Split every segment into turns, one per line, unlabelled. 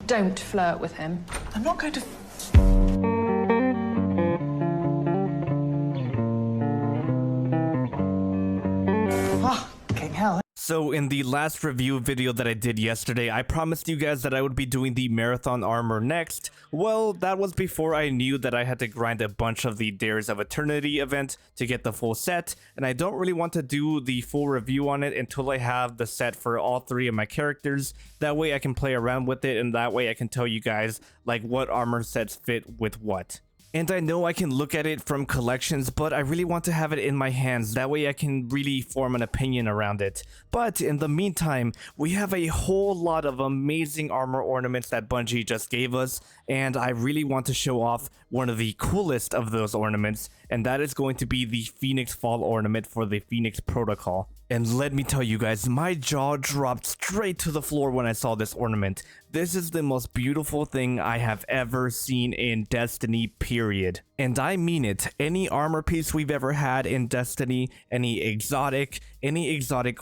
Don't flirt with him.
I'm not going to... Oh, king hell.
So in the last review video that I did yesterday, I promised you guys that I would be doing the marathon armor next. Well, that was before I knew that I had to grind a bunch of the Dares of Eternity event to get the full set, and I don't really want to do the full review on it until I have the set for all 3 of my characters. That way I can play around with it, and that way I can tell you guys like what armor sets fit with what. And I know I can look at it from collections, but I really want to have it in my hands. That way I can really form an opinion around it. But in the meantime, we have a whole lot of amazing armor ornaments that Bungie just gave us. And I really want to show off one of the coolest of those ornaments. And that is going to be the Phoenixfall ornament for the Phoenix Protocol. And let me tell you guys, my jaw dropped straight to the floor when I saw this ornament. This is the most beautiful thing I have ever seen in Destiny, period. And I mean it. Any armor piece we've ever had in Destiny, any exotic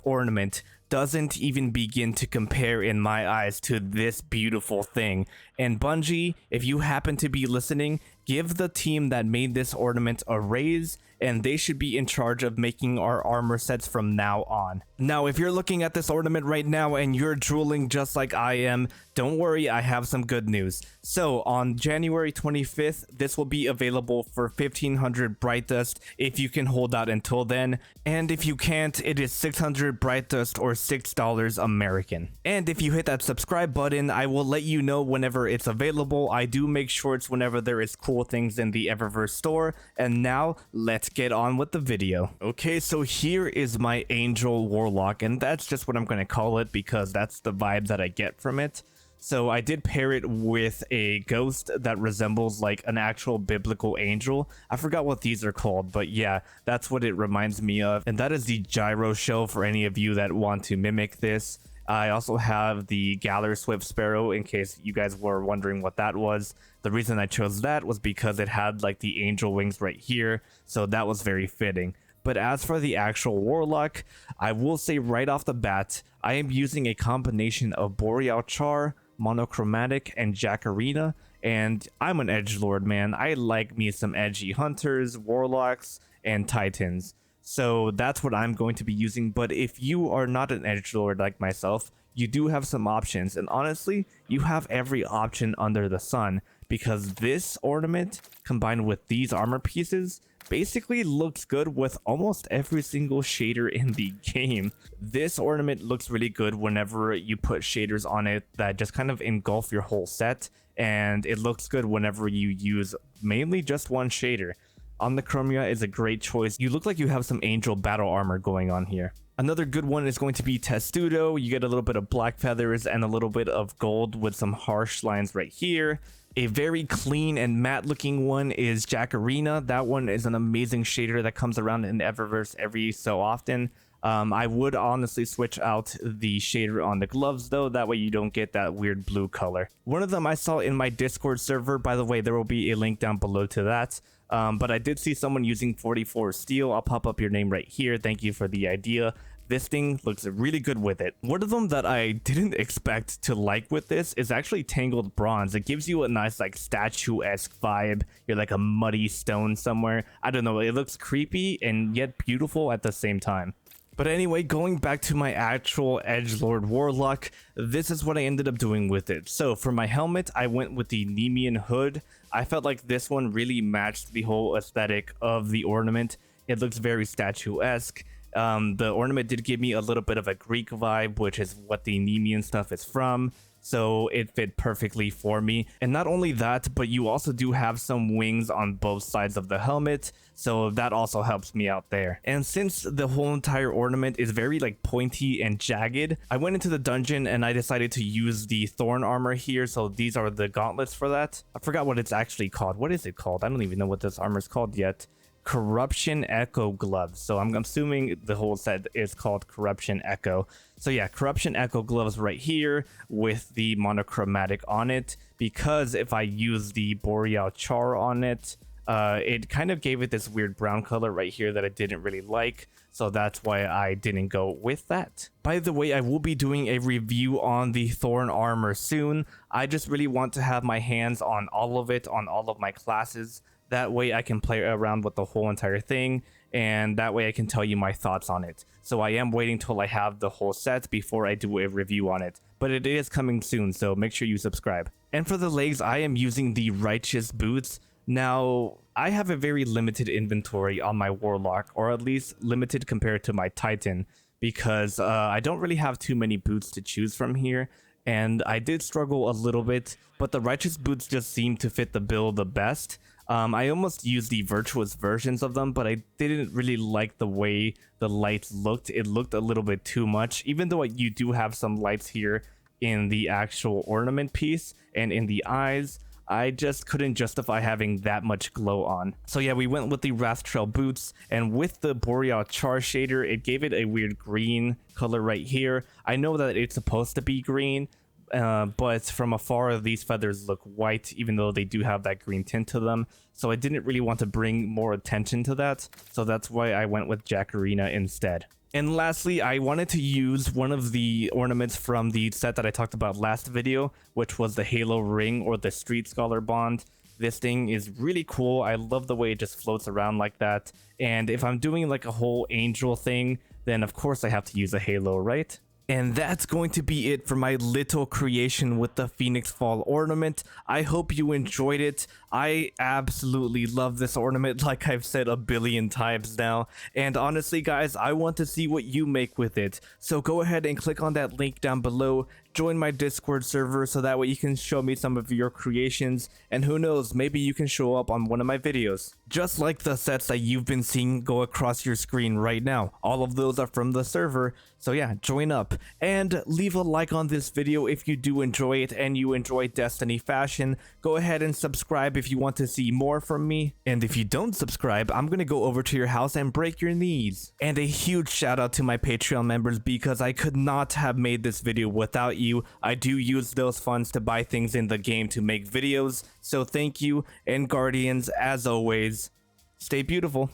ornament doesn't even begin to compare in my eyes to this beautiful thing. And Bungie, if you happen to be listening, give the team that made this ornament a raise, and they should be in charge of making our armor sets from now on. Now, if you're looking at this ornament right now and you're drooling just like I am, don't worry, I have some good news. So on January 25th, this will be available for 1500 Bright Dust if you can hold out until then. And if you can't, it is 600 Bright Dust or $6 American. And if you hit that subscribe button, I will let you know whenever it's available. I do make shorts whenever there is cool things in the Eververse store. And now, let's get on with the video. Okay, so here is my Angel Warlock, and that's just what I'm going to call it because that's the vibe that I get from it. So I did pair it with a ghost that resembles like an actual biblical angel. I forgot what these are called, but yeah, that's what it reminds me of. And that is the gyro shell for any of you that want to mimic this. I also have the Galler Swift Sparrow in case you guys were wondering what that was. The reason I chose that was because it had like the angel wings right here, so that was very fitting. But as for the actual Warlock, I will say right off the bat, I am using a combination of Boreal Char, Monochromatic, and Jacarina, and I'm an edgelord, man. I like me some edgy hunters, warlocks, and titans. So that's what I'm going to be using. But if you are not an edgelord like myself, you do have some options, and honestly, you have every option under the sun, because this ornament combined with these armor pieces basically looks good with almost every single shader in the game. This ornament looks really good whenever you put shaders on it that just kind of engulf your whole set, and it looks good whenever you use mainly just one shader. Omnichromia is a great choice. You look like you have some angel battle armor going on here. Another good one is going to be Testudo. You get a little bit of black feathers and a little bit of gold with some harsh lines right here. A very clean and matte looking one is Jacarina. That one is an amazing shader that comes around in Eververse every so often. I would honestly switch out the shader on the gloves though, that way you don't get that weird blue color. One of them I saw in my Discord server, by the way, there will be a link down below to that. But I did see someone using 44 steel. I'll pop up your name right here. Thank you for the idea. This thing looks really good with it. One of them that I didn't expect to like with this is actually Tangled Bronze. It gives you a nice like statue-esque vibe. You're like a muddy stone somewhere. I don't know, it looks creepy and yet beautiful at the same time. But anyway, going back to my actual edgelord warlock, this is what I ended up doing with it. So for my helmet, I went with the Nemean hood. I felt like this one really matched the whole aesthetic of the ornament. It looks very statuesque. The ornament did give me a little bit of a Greek vibe, which is what the Nemean stuff is from. So it fit perfectly for me. And not only that, but you also do have some wings on both sides of the helmet, so that also helps me out there. And since the whole entire ornament is very like pointy and jagged, I went into the dungeon and I decided to use the thorn armor here. So these are the gauntlets for that. I forgot what it's actually called. What is it called? I don't even know what this armor is called yet. Corruption Echo gloves. So I'm assuming the whole set is called Corruption Echo. So yeah, Corruption Echo gloves right here with the monochromatic on it, because if I use the Boreal Char on it, it kind of gave it this weird brown color right here that I didn't really like, so that's why I didn't go with that. By the way, I will be doing a review on the Thorn armor soon. I just really want to have my hands on all of it, on all of my classes. That way I can play around with the whole entire thing, and that way I can tell you my thoughts on it. So I am waiting till I have the whole set before I do a review on it. But it is coming soon, so make sure you subscribe. And for the legs, I am using the Righteous boots. Now, I have a very limited inventory on my Warlock, or at least limited compared to my Titan, because I don't really have too many boots to choose from here. And I did struggle a little bit, but the Righteous boots just seem to fit the bill the best. I almost used the Virtuous versions of them, but I didn't really like the way the lights looked. It looked a little bit too much, even though you do have some lights here in the actual ornament piece and in the eyes. I just couldn't justify having that much glow on. So yeah, we went with the Wrath Trail boots, and with the Boreal Char shader, it gave it a weird green color right here. I know that it's supposed to be green, but from afar these feathers look white, even though they do have that green tint to them. So I didn't really want to bring more attention to that, so that's why I went with Jacarina instead. And lastly, I wanted to use one of the ornaments from the set that I talked about last video, which was the Halo Ring or the Street Scholar Bond. This thing is really cool. I love the way it just floats around like that. And if I'm doing like a whole angel thing, then of course I have to use a halo, right? And that's going to be it for my little creation with the Phoenixfall ornament. I hope you enjoyed it. I absolutely love this ornament, like I've said a billion times now. And honestly guys, I want to see what you make with it. So go ahead and click on that link down below. Join my Discord server so that way you can show me some of your creations, and who knows, maybe you can show up on one of my videos. Just like the sets that you've been seeing go across your screen right now. All of those are from the server, so yeah, join up. And leave a like on this video if you do enjoy it and you enjoy Destiny fashion. Go ahead and subscribe if you want to see more from me. And if you don't subscribe, I'm gonna go over to your house and break your knees. And a huge shout out to my Patreon members, because I could not have made this video without you. I do use those funds to buy things in the game to make videos, so thank you. And Guardians, as always, stay beautiful.